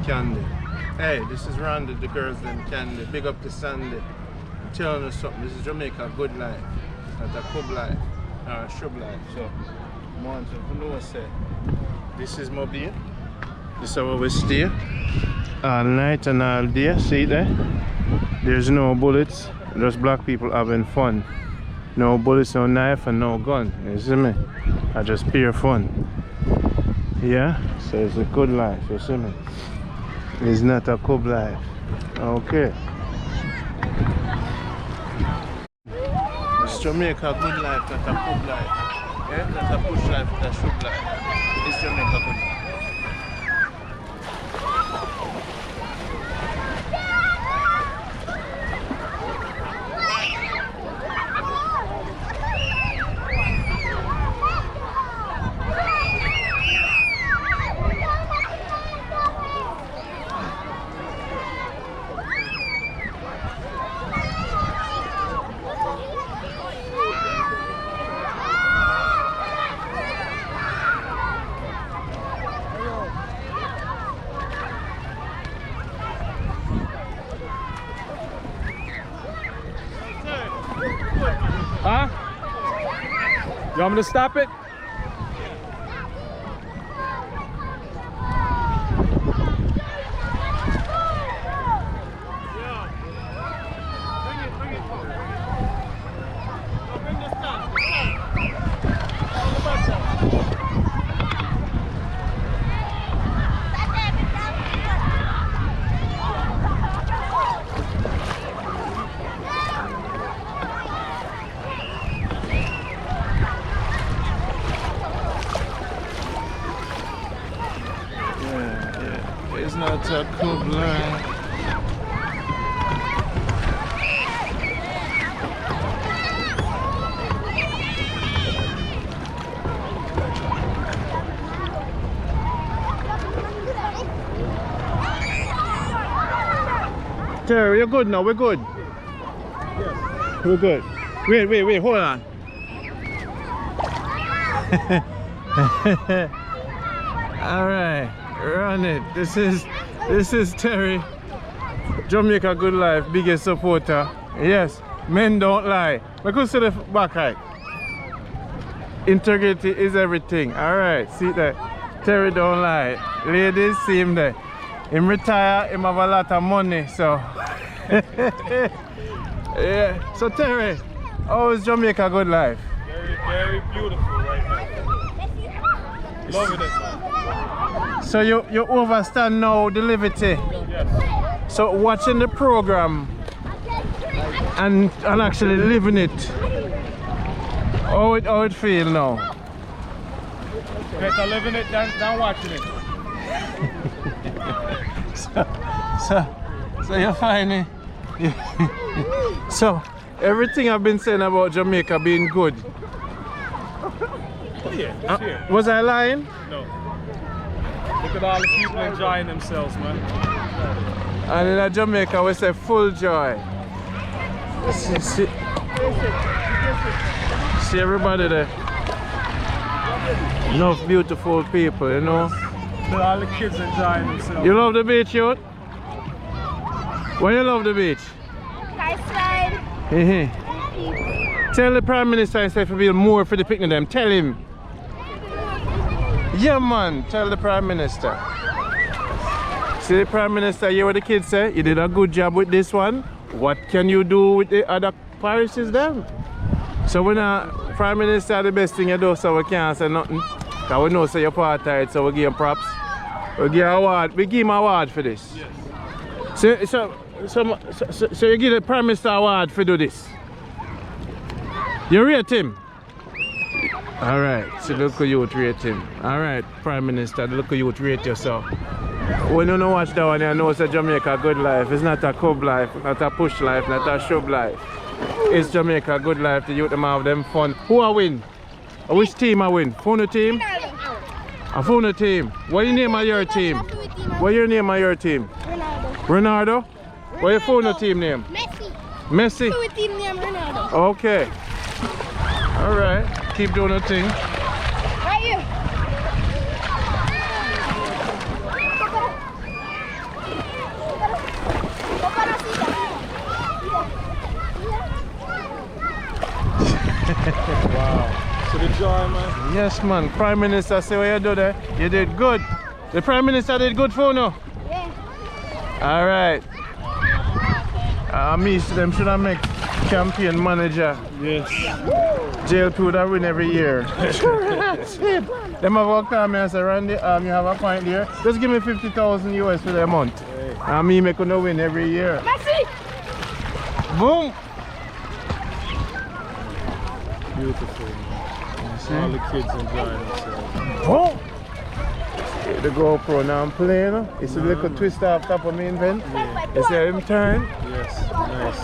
Candy. Hey, this is Randy, the girls them Candy. Big up to Sandy. I'm telling you something, this is Jamaica Good Life. Not a club life, or a shrub life. So, I want to know say, this is Mobay. This is where we stay. All night and all day, see there? There's no bullets, just black people having fun. No bullets, no knife and no gun, you see me? I just pure fun. Yeah, so it's a good life, you see me? It's not a club life. Okay. It's Jamaica Good Life, not a club life. Yeah, not a push life, not a shrub life. It's Jamaica Good Life. Huh? You want me to stop it? It's not a club life. Terry, you're good now, we're good. Yes. We're good. Wait, hold on. Alright. Run it. This is Terry, Jamaica Good Life, biggest supporter. Yes, men don't lie. We could see the back height. Integrity is everything. Alright, see that. Terry don't lie. Ladies, see him there. Him retire, him have a lot of money, so yeah. So Terry, how is Jamaica Good Life? Very, very beautiful right now. Loving it, man. So you understand now the liberty. Yes. So watching the program and actually living it, how it feel now? Better living it than watching it. so you're finding so everything I've been saying about Jamaica being good. Yeah, was I lying? No. Look at all the people enjoying themselves, man. And in Jamaica we say full joy. See everybody there. Enough beautiful people, you know. Look at all the kids enjoying themselves. You love the beach, youth? Why you love the beach? Ice slide. Tell the Prime Minister and say if you feel more for the picnic them. Tell him. Yeah man, tell the Prime Minister. See the Prime Minister, you hear what the kids say? You did a good job with this one. What can you do with the other parishes then? So when Prime Minister the best thing you do, so we can't say nothing. Because we know say you're part of it, so we give him props. We give him award. We give him award for this. Yes. So you give the Prime Minister award for do this. You rate him? Alright, so look at you rate him. Alright, Prime Minister, look at you rate yourself. When you don't watch that one, you know it's a Jamaica Good Life. It's not a club life, not a push life, not a shrub life. It's Jamaica Good Life. The youth them have them fun. Who a win? Which team I win? Funa team? A Funa team. What your name of your team? What your name of your team? Ronaldo. What your Funa team name? Messi. Funa team name Ronaldo. Okay. Alright. Keep doing the thing. Right here. enjoy, man. Yes, man. Prime Minister, say what you do there. You did good. The Prime Minister did good for you. Yeah. All right. Me, them should have make campaign manager. Yes. Jail 2 that win every year. Them have all come and say, Randy, you have a point there. Just give me 50,000 US for the month. And me make no win every year. Messi. Boom. Beautiful. All the kids enjoying themselves. Boom. The GoPro now I'm playing. It's a little twist off top of me invent. Yeah. You see him turn? Yes, nice.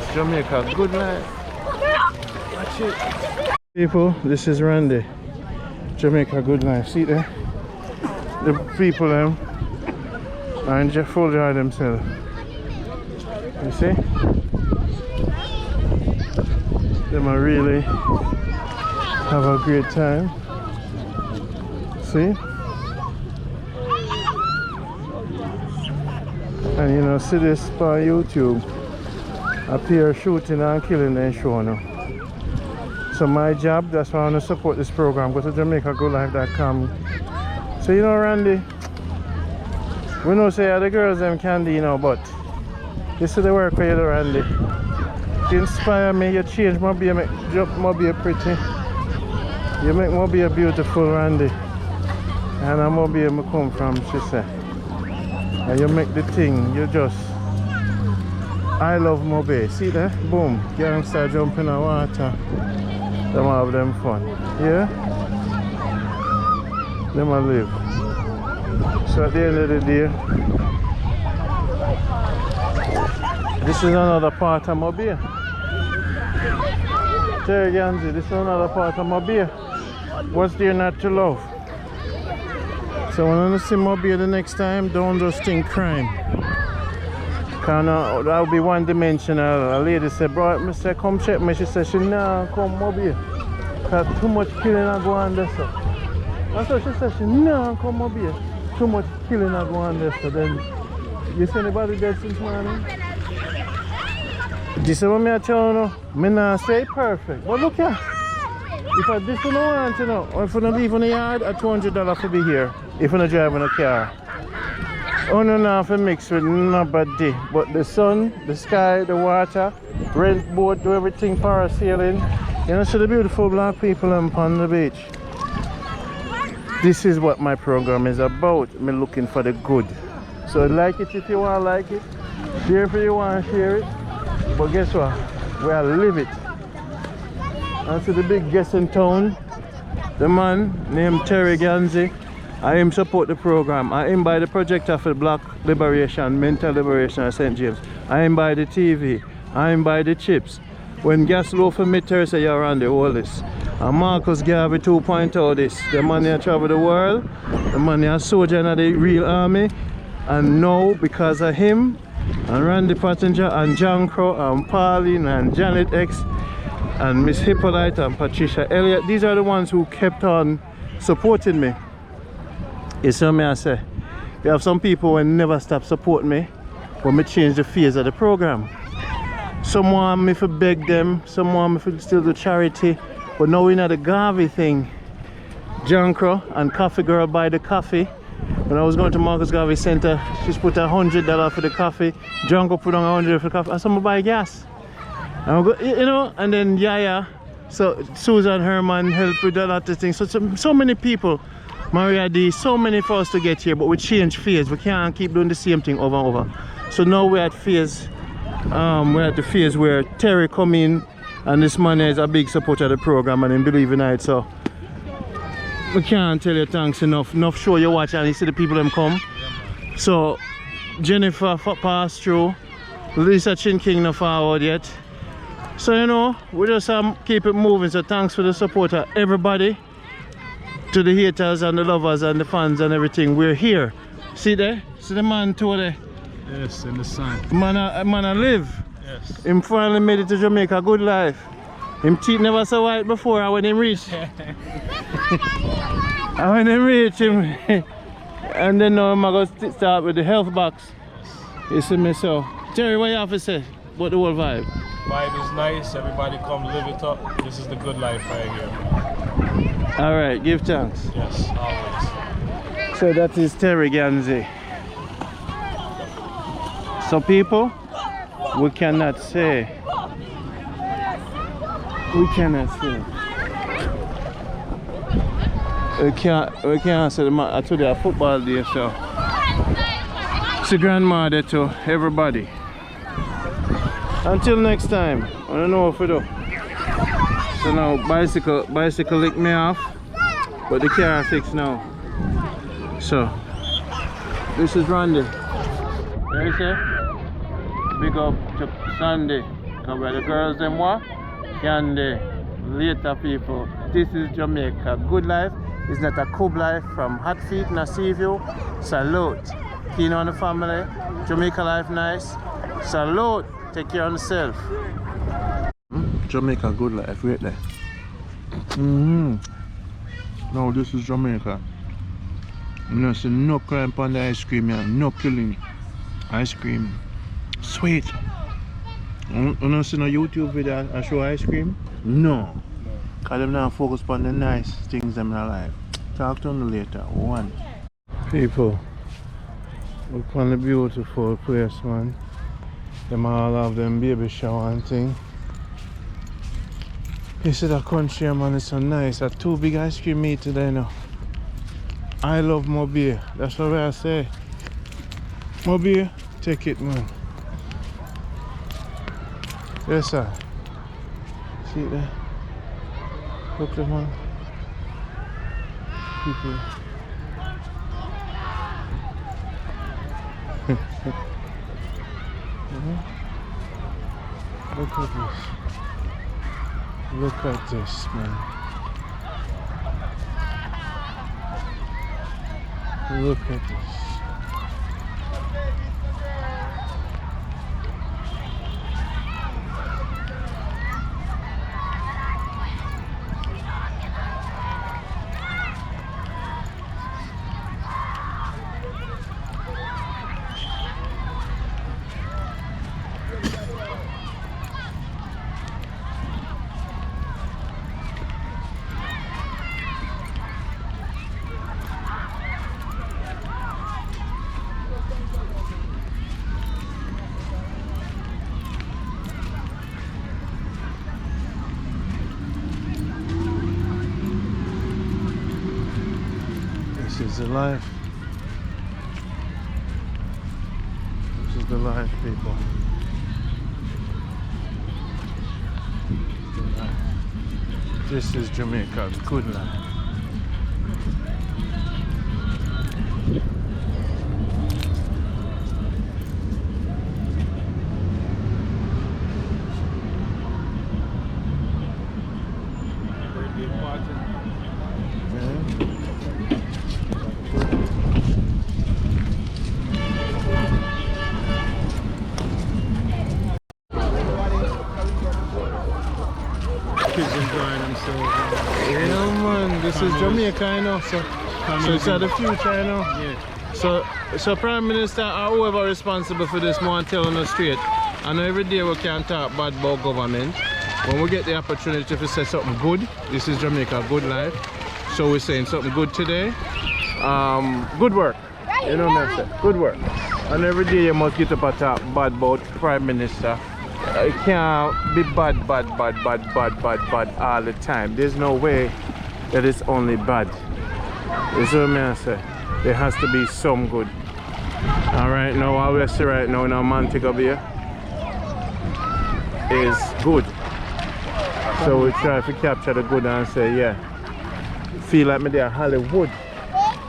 It's Jamaica Good Life. Watch it. People, this is Randy. Jamaica Good Life. See there? The people them are in full joy themselves. You see? Them are really have a great time. See? And you know, see this on YouTube. Up here shooting and killing and showing them. So my job, that's why I want to support this program. Go to JamaicaGoodLife.com. So you know, Randy, we know say the girls them candy, you know, but this is the work for you, Randy. You inspire me, you change Mobay, make Mobay pretty. You make Mobay beautiful, Randy. And I'm Mobay I come from, she said. And you make the thing, you just, I love Mobay. See that? Boom. Gangster jumping in the water. Them have them fun. Yeah? Them a live. So at the end of the day, this is another part of Mobay. Terry Gansey, this is another part of Mobay. What's there not to love? So when I see Mobay the next time, don't just think crime. Cause that would be one dimensional. A lady said, bro, Mr. come check me. She said, she nah come Mobay. Cause too much killing I go on there. So. That's what she said, she nah come Mobay. Too much killing I go on there. So then, you see anybody dead since morning? This is what I tell you, I not say perfect, but look here. If I this one want, you know, or if I don't leave on the yard, at $200 to be here. If I don't drive in a car. Oh no, no, for mix with nobody. But the sun, the sky, the water, rent boat, do everything parasailing. You know, see the beautiful black people on the beach. This is what my program is about. Me looking for the good. So like it if you want to like it. Share if you want to share it. But guess what? We are live it. And to the big guest in town, the man named Terry Gansey. I am support the program. I am by the projector for Black Liberation, Mental Liberation at St. James. I am by the TV. I am by the chips. When gas low for me, Terry say you're around the all this. And Marcus Garvey 2.0 this. The man here travel the world. The man here soldier in the real army. And now because of him, and Randy Pottinger and John Crow and Pauline and Janet X and Miss Hippolyte and Patricia Elliott, these are the ones who kept on supporting me. You see me I say, you have some people who never stop supporting me when me change the phase of the program. Some want me to beg them, some want me to still do charity, but now we know the Garvey thing. John Crow and Coffee Girl buy the coffee. When I was going to Marcus Garvey Center, she's put $100 for the coffee. John Crow put on $100 for the coffee. And someone buy gas. And go, you know, and then Yaya, so Susan Herman helped with a lot of things. So many people, Maria D, so many for us to get here, but we change phase. We can't keep doing the same thing over and over. So now we're at phase, we're at the phase where Terry come in, and this man is a big supporter of the program and he believe in it. So we can't tell you thanks enough. Enough show you watch and you see the people them come. So Jennifer passed through. Lisa Chin King not forward yet. So you know, we just keep it moving. So thanks for the support of everybody. To the haters and the lovers and the fans and everything. We're here. See there? See the man too there? Yes, in the sun. Man I live. Yes. Him finally made it to Jamaica Good Life. Him teeth never so white before, and when him reach. And when him reach him. And then now I'm going to start with the health box. You see me so. Terry, what you have to say about the whole vibe? Vibe is nice. Everybody come live it up. This is the good life right here. Alright, give thanks. Yes, always. So that is Terry Gansey. So people, we cannot say. We can't say I told you a football day, so it's a grandmother to everybody. Until next time, I don't know what to do. So now bicycle lick me off, but the car fixed now. So this is Randy. There you say, big up to Sunday. Come where the girls them what? Candy, later people. This is Jamaica Good Life. It's not a Cub Life from Hot Feet in a Sea View. Salute. Keen on the family. Jamaica life nice. Salute. Take care of yourself. Jamaica Good Life, right there. Now this is Jamaica. You know, so no crime on the ice cream, yeah. No killing. Ice cream. Sweet. You don't see no YouTube video I show ice cream? No. Because them now focus on the nice things in their life. Talk to them later. One. People, look on the beautiful place, man. Them all have them baby shower and thing. You see that country, man, it's so nice. That two big ice cream meat today now. I love Mobay. That's what I say. Mobay, take it, man. Yes, sir. See it there? Look at man. People. Look at this. Look at this, man. Look at this. This is the life. This is the life, people. This is Jamaica Good Life. Kids enjoying themselves. Yeah, man, this is Jamaica, you know. So it's the future, you know. Yeah. So Prime Minister or whoever responsible for this man telling us straight. I know every day we can talk bad about government. When we get the opportunity to say something good, this is Jamaica Good Life. So we're saying something good today. Good work. You know what I say? Good work. And every day you must get up and talk bad about Prime Minister. It can't be bad all the time. There's no way that it's only bad. You see what I say? There has to be some good. Alright, now what we see right now in our Montego Bay is good. So we try to capture the good and say, yeah, feel like me there Hollywood.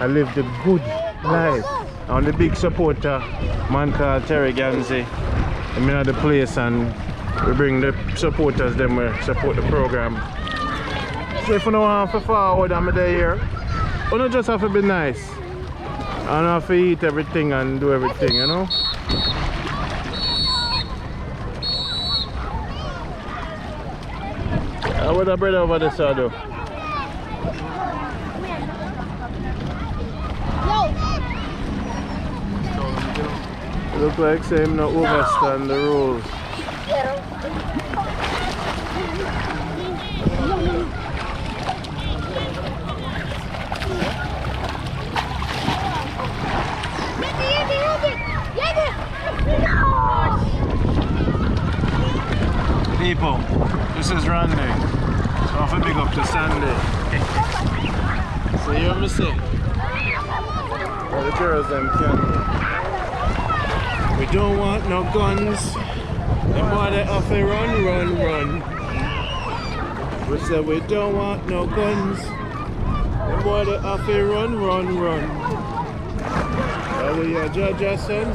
I live the good life. I'm the big supporter, man called Terry Gansey. I'm in the place and we bring the supporters, them we support the program. So if you don't want to forward, I'm there here. You don't just have to be nice. I don't have to eat everything and do everything, you know. What the bread over there, sir, though? Look like same not overstand the rules. People, this is Randy. So I have to big up to Sandy. So you hear me say? All the girls them can. We don't want no guns. Them boy they have to run. We said we don't want no guns. Them boy they have to run. Oh, we are judge son.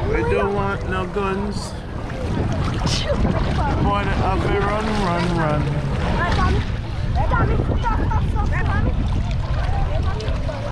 We don't want no guns. Boy, they have to run.